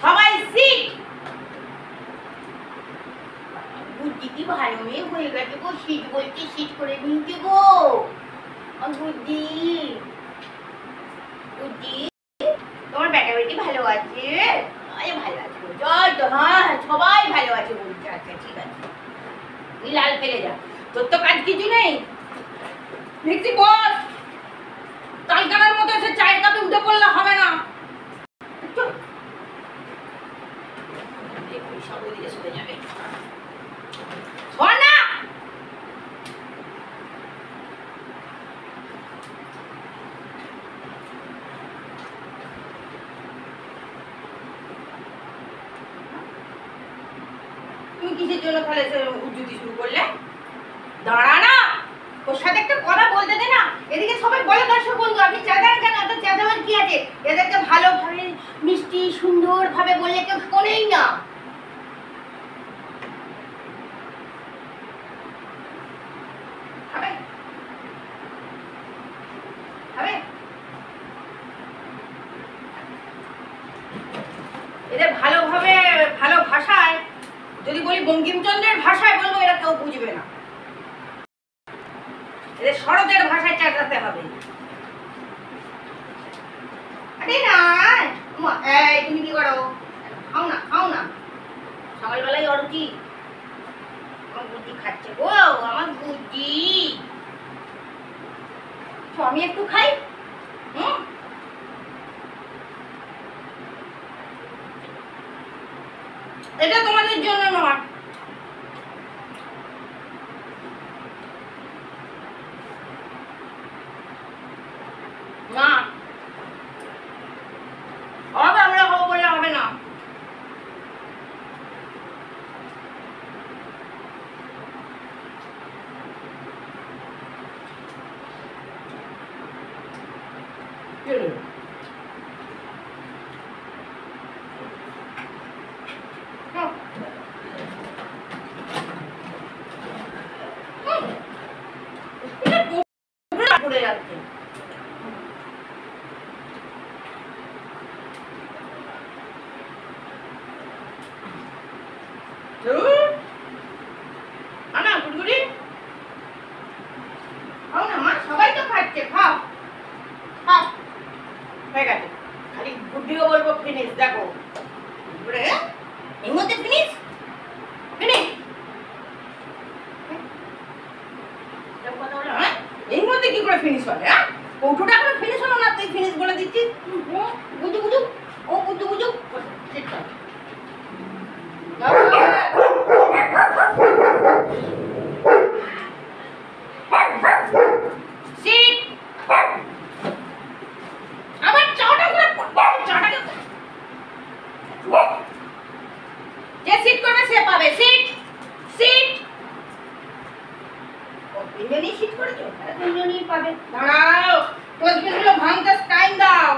সবাই সিট। বুদ্ধি কি ভালো মেয়ে হয়ে গেছে গো, সিট বলছি সিট করে নিতে গো। বুদ্ধি বুদ্ধি তোমার বেটা বেটি ভালো আছে? ভালো আছে জয় তো, হ্যাঁ সবাই ভালো আছে বলছে। আচ্ছা ঠিক আছে, তুই লাল ফেলে যা, তোর তো কাজ কিছু নেই। দেখছি বস তালকানার মতো এসে চায়ের কাপে উঠে পড়লে হবে না। সব ওইদিকে সরে যাবে। না তুমি কিসের জন্য তাহলে উজ্জুতি শুরু করলে? দাঁড়া না, ওর সাথে একটা কথা বলতে দে না। এদিকে সবাই বলে দর্শক বন্ধু আপনি চেঁচান কেন? এত চেঁচাবার কি আছে? এদেরকে ভালোভাবে মিষ্টি সুন্দর ভাবে বললে কেউ শোনেই না। এদের ভালোভাবে ভালো ভাষায় যদি বলি বঙ্কিমচন্দ্রের ভাষায় বলবো, এরা কেউ বুঝবে না। এদের শরতের ভাষায় চাটাতে হবে। আরে না এই তুমি কি করো? খাও না খাও না, সকালবেলায় অরুচি। আমার বুদ্ধি খাচ্ছে গো, আমার বুদ্ধি। আমি একটু খাই। এটা তোমাদের জন্য নয়। না হবে, আমরা খাবো বলে হবে না। পড়ে যাচ্ছে। আনা গুড়গুড়ি খাও না মা, সবাই তো খাচ্ছে, খাও খাও। হয়ে গেছে, খালি বুদ্ধিও বলবো ফিনিশ। দেখো এর মধ্যে ফিনিশ ফিনিশ এই মধ্যে কি করে ফিনিশ হবে? কৌটোটা এখন ফিনিশ হলো না, তুই ফিনিশ বলে দিচ্ছিস। বুঝু বুঝু ও বুঝু বুঝু ঠিক আছে। আবার চাটা করে চাটাকে যে সিট করবে সে পাবে সিট। সিট তিনজনই সিট করেছো, তিনজনই পাবে। দাঁড়াও, টোস্টগুলো ভাঙতে টাইম দাও।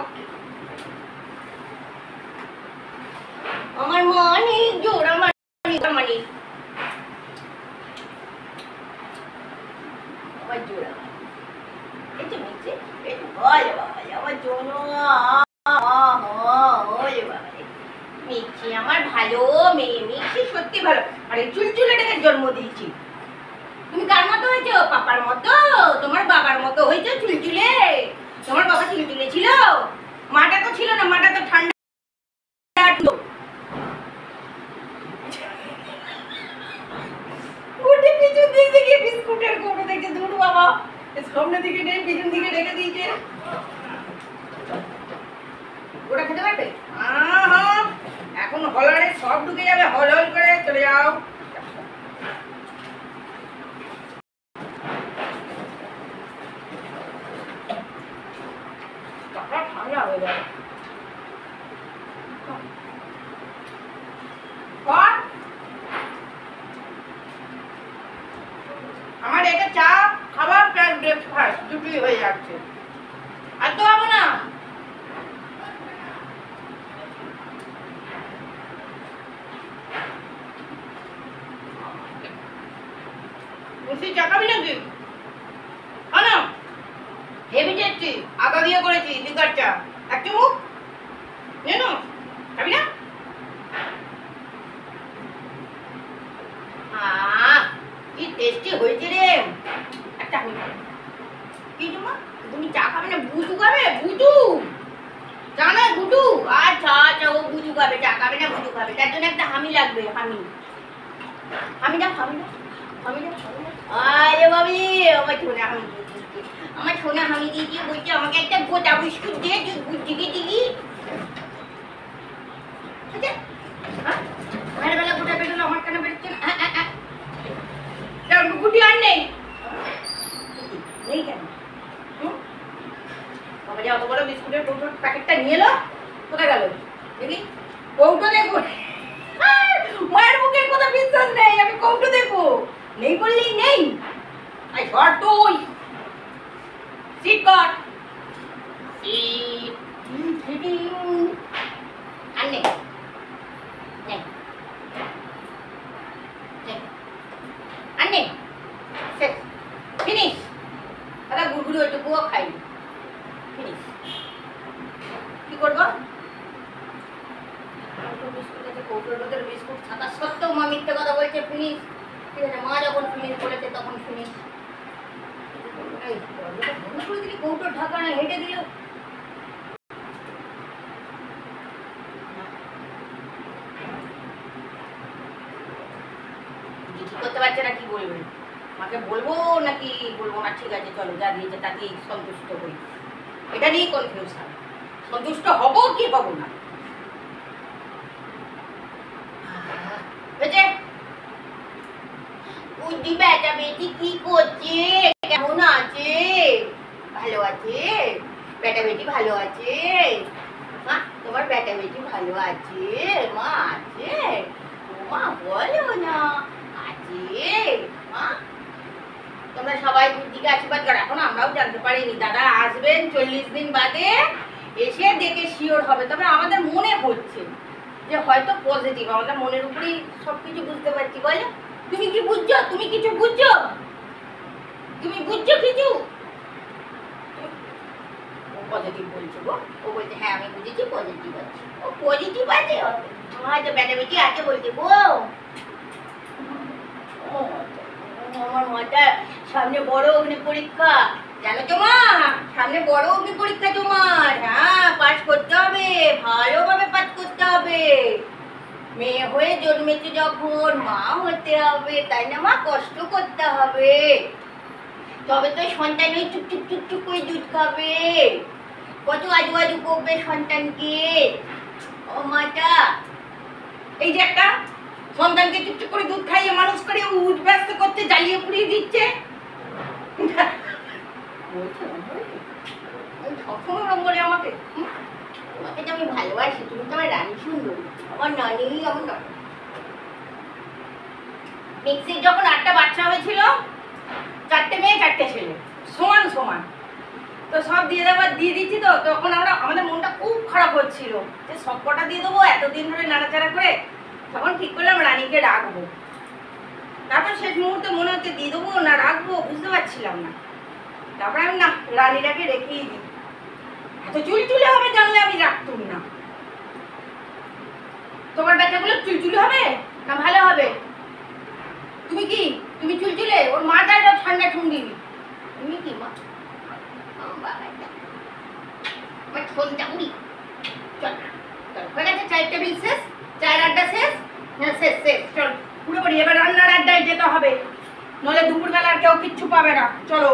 আমার মনে জোড়া মানি মানি আমার জোড়া এই তো মিছে এই তো বলে বাবা আমার জন্য মিছি আমার ভালো মেয়ে। মিছি সত্যি ভালো। আরে চুলচুলেটাকে জন্ম দিয়েছি। তুমি কার মতো হয়েছো? পাপার মতো? তোমার বাবার মতো হয়েছে চুলচুলে? তোমার বাবা চুলচুলে ছিল? মাটা তো ছিল না, মাটা তো ঠান্ডা। গুটি পিছন দিক থেকে বিস্কুটের কোটো দেখে দূর বাবা, সামনে দিকে নেই পিছন দিকে রেখে দিয়েছে। ওটা খেতে পারবে? এখন হলারে সব ঢুকে যাবে, হল হল করে চলে যাও। ঠান্ডা হয়ে যাবে। আমার এটা চা খাবার প্লাস ব্রেকফাস্ট দুটোই হয়ে যাচ্ছে। আর তো হবে না। মিষ্টি চা খাবি নাকি? আনা হেভি টেস্টি, আদা দিয়ে করেছি লিকার চা। এক চুমুক নে না, খাবি না? কি টেস্টি হয়েছে রে। একটা আমি কি তোমা, তুমি চা খাবে না? বুটু খাবে? বুটু চা না বুটু? আচ্ছা আচ্ছা, ও বুটু খাবে, চা খাবে না, বুটু খাবে। তার জন্য একটা হামি লাগবে। হামি হামি না, হামি না, হামি না। আরে বাবি, আমার সোনা হামি দিয়েছি, আমার সোনা হামি দিয়েছি। বলছে আমাকে একটা গোটা বিস্কুট দিয়ে দিকে দিবি। আচ্ছা হ্যাঁ, আমার বেলা গোটা বেরোলো, আমার কেন বেরোচ্ছে না? গুটি আর নেই নেই কেন? বাবা যে অত বড় বিস্কুটের কৌটোর প্যাকেটটা নিয়ে এলো, কোথায় গেল দেখি? কৌটো দেখো, মায়ের মুখের কথা বিশ্বাস নেই, আমি কৌটো দেখো। নেই বললেই নেই। আই ঘর তুই সিট কর, সিট আর নেই আর নেই, ফিনিশ। দাদা গুড়গুড়ি ওইটুকুও খাই, ফিনিশ। কি করবো? কৌটোর ভেতরে বিস্কুট থাকা সত্ত্বেও মা মিথ্যে কথা বলছে, ফিনিশ। ঠিক আছে, মা যখন ফিনিশ বলেছে তখন ফিনিশ। কৌটোর ঢাকা না হেঁটে দিল। কি করতে পারছে না, কি বলবেন? মাকে বলবো নাকি বলবো না? ঠিক আছে চলো, যা দিয়েছে তাতেই সন্তুষ্ট হই। এটা নিয়ে কনফিউশন, সন্তুষ্ট হব কি হব না। বুদ্ধি বেটা বেটি কি করছে? কেমন আছে? ভালো আছে? বেটা বেটি ভালো আছে? মা তোমার বেটা বেটি ভালো আছে? মা আছে? মা বলো না আছে মা। তোমরা সবাই বুদ্ধিকে আশীর্বাদ করো। এখন আমরাও জানতে পারিনি দাদা আসবেন 40 দিন বাদে, এসে দেখে শিওর হবে। তবে আমাদের মনে হচ্ছে যে হয়তো পজিটিভ, আমাদের মনের উপরেই সবকিছু বুঝতে পারছি। বলো তুমি কি বুঝছো? তুমি কিছু বুঝছো? তুমি বুঝছো কিছু? ও পজিটিভ বলছে গো, ও বলছে হ্যাঁ আমি বুঝেছি, পজিটিভ আছে। ও পজিটিভ আছে, হয়তো বেটা বেটি আছে বলছে গো। আমার মাটা সামনে বড় অগ্নি পরীক্ষা, জানো তো মা? সামনে বড় অগ্নি পরীক্ষা তোমার। হ্যাঁ, পাস করতে হবে, ভালোভাবে পাস করতে হবে। মেয়ে হয়ে জন্মেছে যখন, মা হতে হবে, তাই না মা? কষ্ট করতে হবে, তবে তো সন্তান ওই চুপচুপ চুপচুপ করে দুধ খাবে। কত আজু আজু করবে সন্তানকে ও মাটা। এই যে একটা সন্তানকে চুপচুপ করে দুধ খাইয়ে মানুষ করে উঠব্যস্ত করতে, জ্বালিয়ে পুড়িয়ে দিচ্ছে। বলে আমাকে, তোমাকে তো আমি ভালোবাসি, তুমি তো আমার রানী সুন্দর, আমার নানি, আমার নানি। মিক্সির যখন 8টা বাচ্চা হয়েছিল, 4টে মেয়ে 4টে ছেলে সমান সমান, তো সব দিয়ে দিচ্ছি। তো তখন আমাদের মনটা খুব খারাপ হচ্ছিল যে সব কটা দিয়ে দেবো, এতদিন ধরে নাড়াচাড়া করে। তখন ঠিক করলাম রানীকে রাখবো। তারপর শেষ মুহূর্তে মনে হচ্ছে দিয়ে দেবো না রাখবো, বুঝতে পারছিলাম না। তারপর আমি না রানীটাকে রেখেই দিই। এত চুলচুলে হবে জানলে আমি রাখতুম না। তোমার বাচ্চাগুলো চুলচুলে হবে না ভালো হবে? তুমি কি, তুমি চুলচুলে? ওর মাটা ঠান্ডা ঠুন্ডি। তুমি কি মা? আমার ঠোনটা উড়ি। চল হয়ে গেছে, চায়ের টেবিল শেষ, চায়ের আড্ডা শেষ। হ্যাঁ শেষ শেষ, চল পুরোপুরি। এবার রান্নার আড্ডায় যেতে হবে, নইলে দুপুরবেলা আর কেউ কিচ্ছু পাবে না। চলো।